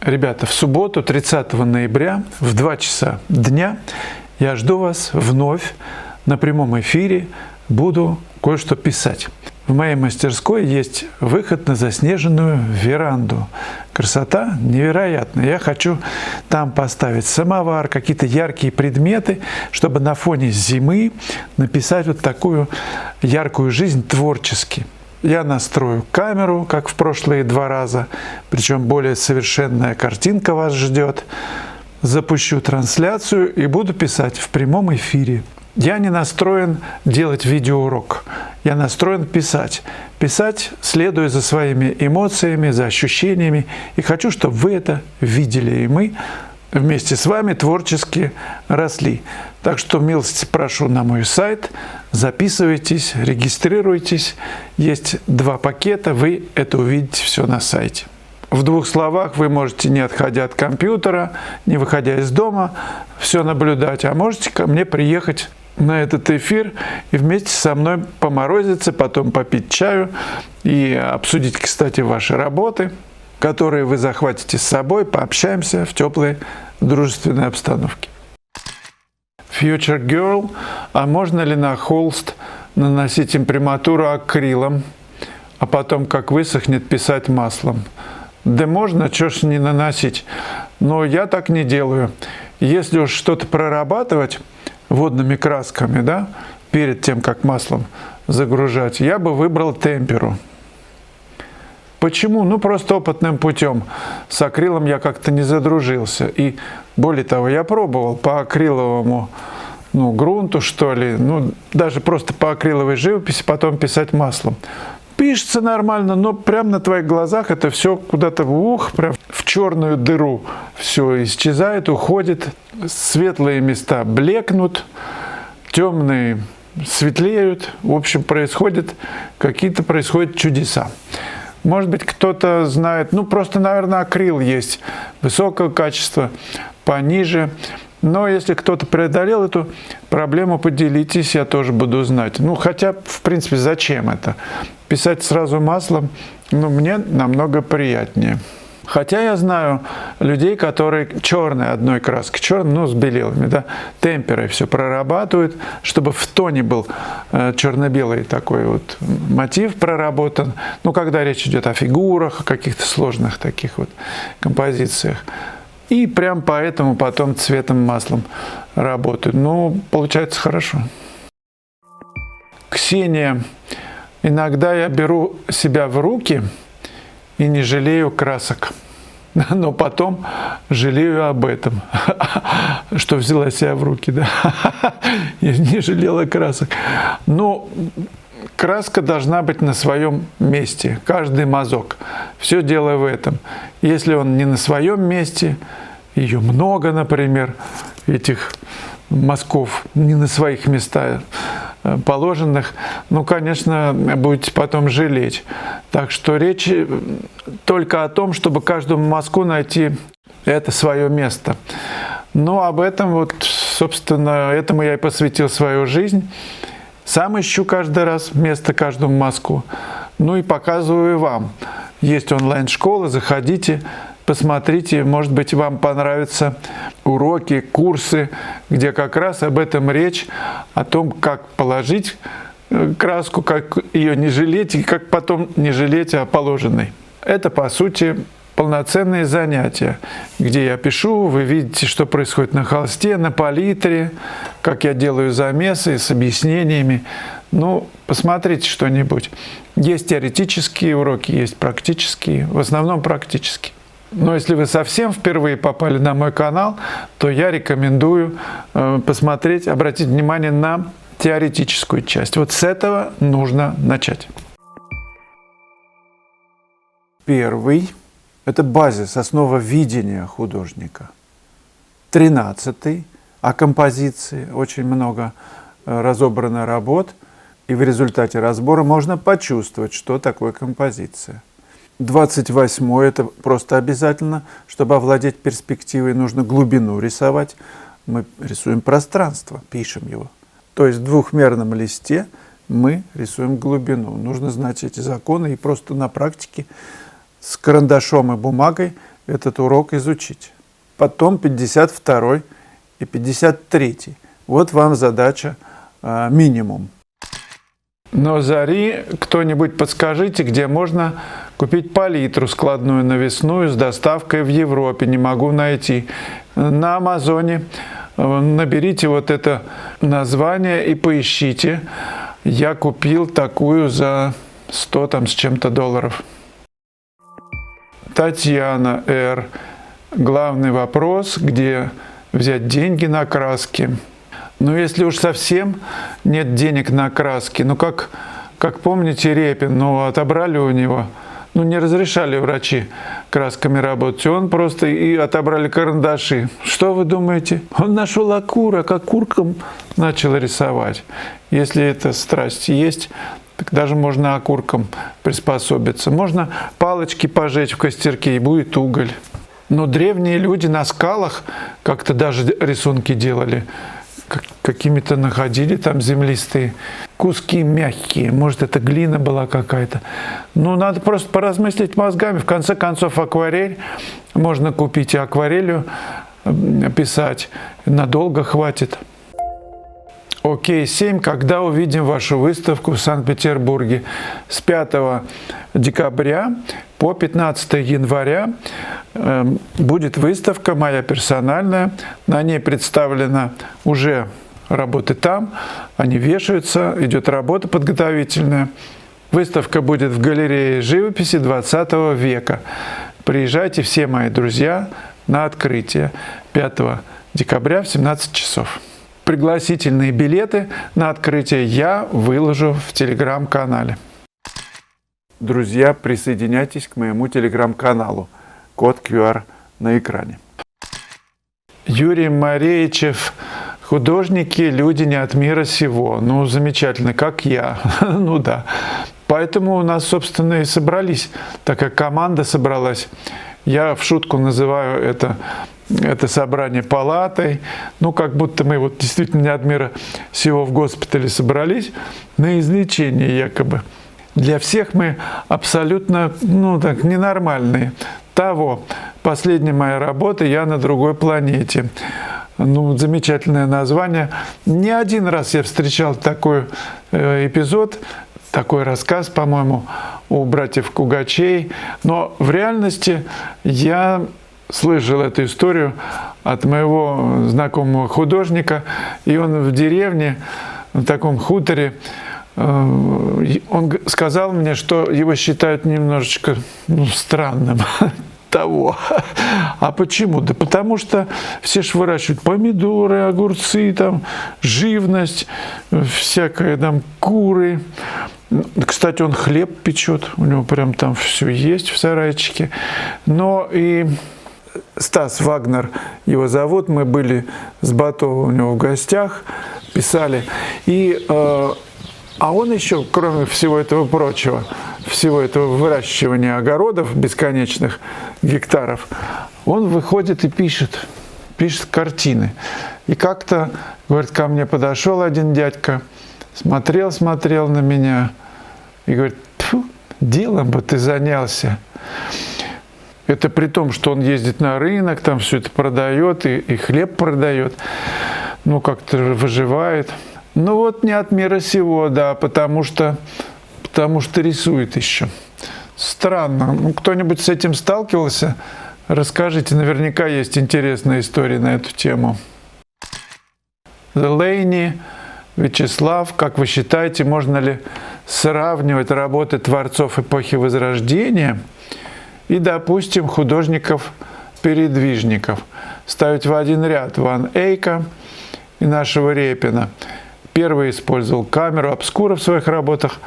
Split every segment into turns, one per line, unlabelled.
Ребята, в субботу, 30 ноября, в 2 часа дня я жду вас вновь на прямом эфире. Буду кое-что писать. В моей мастерской есть выход на заснеженную веранду. Красота невероятная. Я хочу там поставить самовар, какие-то яркие предметы, чтобы на фоне зимы написать вот такую яркую жизнь творчески. Я настрою камеру, как в прошлые 2 раза, причем более совершенная картинка вас ждет. Запущу трансляцию и буду писать в прямом эфире. Я не настроен делать видеоурок, я настроен писать. Писать, следуя за своими эмоциями, за ощущениями. И хочу, чтобы вы это видели, и мы вместе с вами творчески росли. Так что милости прошу на мой сайт, записывайтесь, регистрируйтесь. Есть 2 пакета, вы это увидите все на сайте. В 2 словах вы можете, не отходя от компьютера, не выходя из дома, все наблюдать, а можете ко мне приехать на этот эфир и вместе со мной поморозиться, потом попить чаю и обсудить, кстати, ваши работы, которые вы захватите с собой, пообщаемся в теплой дружественной обстановке. Future Girl. А можно ли на холст наносить имприматуру акрилом, а потом, как высохнет, писать маслом? Да можно, чё ж не наносить. Но я так не делаю. Если уж что-то прорабатывать водными красками, да, перед тем, как маслом загружать, я бы выбрал темперу. Почему? Ну, просто опытным путем. С акрилом я как-то не задружился. И более того, я пробовал по акриловому грунту, что ли, даже просто по акриловой живописи, потом писать маслом. Пишется нормально, но прямо на твоих глазах это все куда-то прям в черную дыру все исчезает, уходит, светлые места блекнут, темные светлеют. В общем, происходят чудеса. Может быть, кто-то знает, просто, наверное, акрил есть высокого качества, пониже. Но если кто-то преодолел эту проблему, поделитесь, я тоже буду знать. Хотя, в принципе, зачем это? Писать сразу маслом, мне намного приятнее. Хотя я знаю людей, которые черной одной краской, черной, с белилами, да, темперой все прорабатывают, чтобы в тоне был черно-белый такой вот мотив проработан. Когда речь идет о фигурах, о каких-то сложных таких вот композициях. И прям поэтому потом цветом, маслом работают. Получается хорошо. Ксения. Иногда я беру себя в руки и не жалею красок. Но потом жалею об этом, что взяла себя в руки. Да? Я не жалела красок. Краска должна быть на своем месте, каждый мазок. Все дело в этом. Если он не на своем месте, ее много, например, этих мазков не на своих местах положенных, конечно, будете потом жалеть. Так что речь только о том, чтобы каждому мазку найти это свое место. Об этом собственно, этому я и посвятил свою жизнь. Сам ищу каждый раз место каждому мазку. И показываю вам. Есть онлайн-школа, заходите, посмотрите, может быть, вам понравятся уроки, курсы, где как раз об этом речь, о том, как положить краску, как ее не жалеть и как потом не жалеть о положенной. Это, по сути, полноценные занятия, где я пишу, вы видите, что происходит на холсте, на палитре, как я делаю замесы с объяснениями. Посмотрите что-нибудь. Есть теоретические уроки, есть практические, в основном практические. Но если вы совсем впервые попали на мой канал, то я рекомендую посмотреть, обратить внимание на теоретическую часть. С этого нужно начать. Первый – это базис, основа видения художника. 13-й – о композиции. Очень много разобрано работ, и в результате разбора можно почувствовать, что такое композиция. 28-й – это просто обязательно, чтобы овладеть перспективой, нужно глубину рисовать. Мы рисуем пространство, пишем его. То есть в двухмерном листе мы рисуем глубину. Нужно знать эти законы и просто на практике с карандашом и бумагой этот урок изучить. Потом 52 и 53. Вот вам задача минимум. Но зари, кто-нибудь подскажите, где можно купить палитру складную навесную с доставкой в Европе. Не могу найти. На Амазоне наберите вот это название и поищите. Я купил такую за 100 там с чем-то долларов. Татьяна Р. Главный вопрос, где взять деньги на краски. Ну, если уж совсем нет денег на краски, ну, как помните, Репин, отобрали у него, не разрешали врачи красками работать, он просто и отобрали карандаши. Что вы думаете? Он нашел окурок, окурком начал рисовать. Если эта страсть есть, так даже можно окурком приспособиться. Можно палочки пожечь в костерке, и будет уголь. Но древние люди на скалах как-то даже рисунки делали. Какими-то находили там землистые куски мягкие. Может, это глина была какая-то. Надо просто поразмыслить мозгами. В конце концов, акварель можно купить, и акварелью писать надолго хватит. Окей, 7. Когда увидим вашу выставку в Санкт-Петербурге? С 5 декабря по 15 января будет выставка моя персональная. На ней представлена уже работы там. Они вешаются, идет работа подготовительная. Выставка будет в галерее живописи 20 века. Приезжайте все мои друзья на открытие 5 декабря в 17 часов. Пригласительные билеты на открытие я выложу в телеграм-канале. Друзья, присоединяйтесь к моему телеграм-каналу. Код QR на экране. Юрий Мареичев. Художники, люди не от мира сего. Замечательно, как я. Да. Поэтому у нас, собственно, и собрались. Такая команда собралась. Я в шутку называю это собрание палатой. Как будто мы действительно не от мира сего в госпитале собрались на излечение якобы. Для всех мы абсолютно, ненормальные. Последняя моя работа «Я на другой планете». Замечательное название. Не один раз я встречал такой эпизод, такой рассказ, по-моему, у братьев Кугачей. Но в реальности я слышал эту историю от моего знакомого художника, и он в деревне, в таком хуторе, он сказал мне, что его считают немножечко странным. А почему? Да потому что все ж выращивают помидоры, огурцы, живность, всякое куры. Кстати, он хлеб печет, у него прям там все есть в сарайчике. Но и Стас Вагнер его зовут, мы были с Батовым у него в гостях, писали. А он еще, кроме всего этого прочего, всего этого выращивания огородов бесконечных гектаров, он выходит и пишет картины. И как-то, говорит, ко мне подошел один дядька, смотрел на меня и говорит: «Тьфу, делом бы ты занялся». Это при том, что он ездит на рынок, там все это продает, и хлеб продает, как-то выживает. Не от мира сего, да, потому что рисует еще. Странно. Кто-нибудь с этим сталкивался? Расскажите, наверняка есть интересная история на эту тему. Лейни, Вячеслав, как вы считаете, можно ли сравнивать работы творцов эпохи Возрождения и, допустим, художников-передвижников? Ставить в один ряд Ван Эйка и нашего Репина. Первый использовал камеру обскура в своих работах,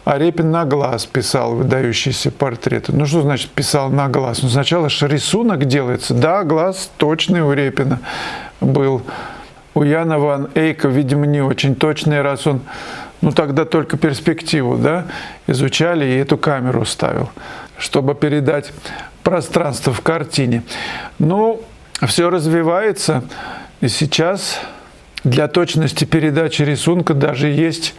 а Репин на глаз писал выдающиеся портреты. Что значит писал на глаз? Сначала же рисунок делается. Да, глаз точный у Репина был. У Яна Ван Эйка, видимо, не очень точный, раз он, тогда только перспективу, изучали и эту камеру ставил, чтобы передать пространство в картине. Все развивается, и сейчас для точности передачи рисунка даже есть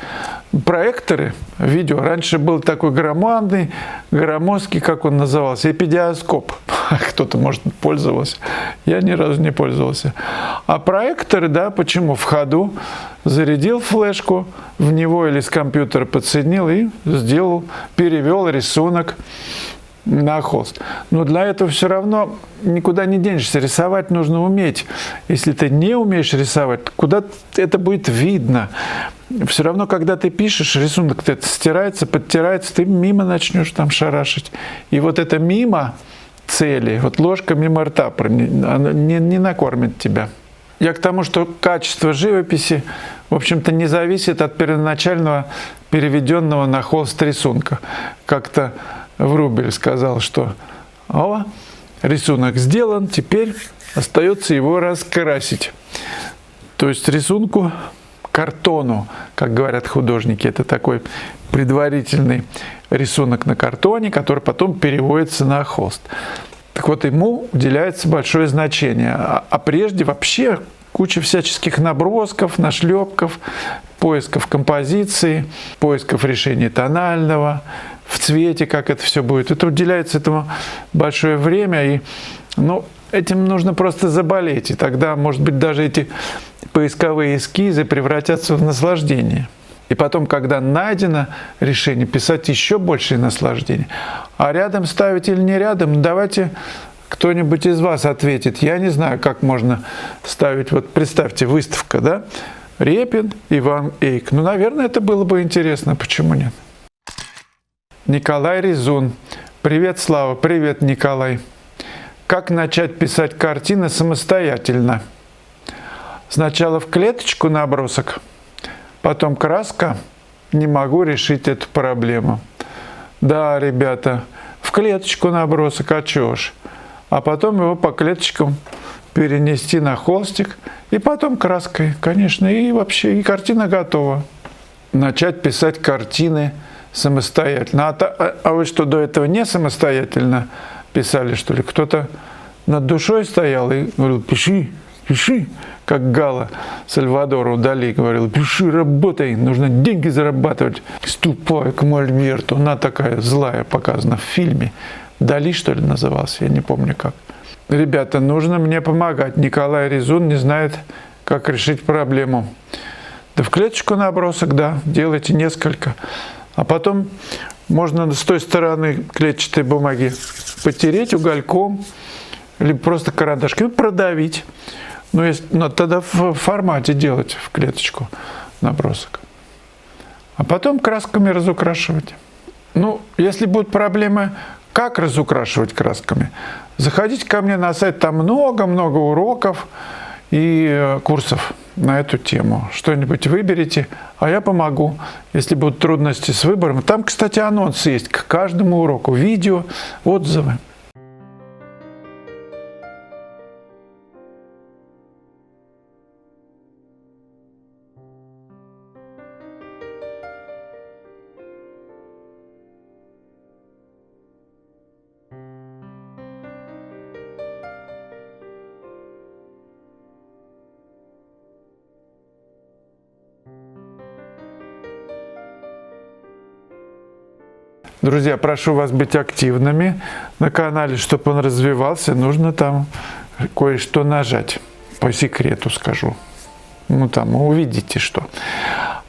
проекторы видео. Раньше был такой громадный, громоздкий, как он назывался, эпидиоскоп. Кто-то, может, пользовался. Я ни разу не пользовался. А проекторы, да, почему? В ходу. Зарядил флешку в него или с компьютера подсоединил и сделал, перевел рисунок на холст. Но для этого все равно никуда не денешься. Рисовать нужно уметь. Если ты не умеешь рисовать, куда это будет видно? Все равно, когда ты пишешь, рисунок это стирается, подтирается, ты мимо начнешь там шарашить. И вот это мимо цели, вот ложка мимо рта, она не накормит тебя. Я к тому, что качество живописи, в общем-то, не зависит от первоначального переведенного на холст рисунка. Как-то Врубель сказал, что рисунок сделан, теперь остается его раскрасить. То есть рисунку, картону, как говорят художники, это такой предварительный рисунок на картоне, который потом переводится на холст. Так вот, ему уделяется большое значение. А прежде вообще куча всяческих набросков, нашлепков, поисков композиции, поисков решения тонального, в цвете, как это все будет. Это уделяется этому большое время, и этим нужно просто заболеть, и тогда, может быть, даже эти поисковые эскизы превратятся в наслаждение. И потом, когда найдено решение, писать еще большее наслаждение. А рядом ставить или не рядом, давайте кто-нибудь из вас ответит. Я не знаю, как можно ставить. Вот представьте, выставка, да? Репин, Иван Эйк. Наверное, это было бы интересно. Почему нет? Николай Резун. Привет, Слава. Привет, Николай. Как начать писать картины самостоятельно? Сначала в клеточку набросок, потом краска. Не могу решить эту проблему. Да, ребята, в клеточку набросок, а чё ж? А потом его по клеточкам перенести на холстик, и потом краской, конечно, и вообще, и картина готова. Начать писать картины самостоятельно. А вы что, до этого не самостоятельно писали, что ли? Кто-то над душой стоял и говорил: пиши, пиши, как Гала Сальвадору Дали говорил: пиши, работай, нужно деньги зарабатывать. Ступай к Мольберту. Она такая злая показана в фильме. Дали, что ли, назывался, я не помню как. Ребята, нужно мне помогать. Николай Резун не знает, как решить проблему. Да в клеточку набросок, да, делайте несколько. А потом можно с той стороны клетчатой бумаги потереть угольком, либо просто карандашком продавить. Но тогда в формате делать в клеточку набросок. А потом красками разукрашивать. Если будут проблемы, как разукрашивать красками, заходите ко мне на сайт, там много-много уроков и курсов на эту тему. Что-нибудь выберите, а я помогу, если будут трудности с выбором. Там, кстати, анонс есть к каждому уроку, видео, отзывы. Друзья, прошу вас быть активными на канале, чтобы он развивался. Нужно там кое-что нажать. По секрету скажу. Там увидите что.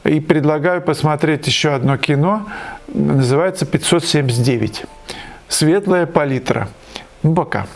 И предлагаю посмотреть еще одно кино. Называется «579». Светлая палитра. Пока.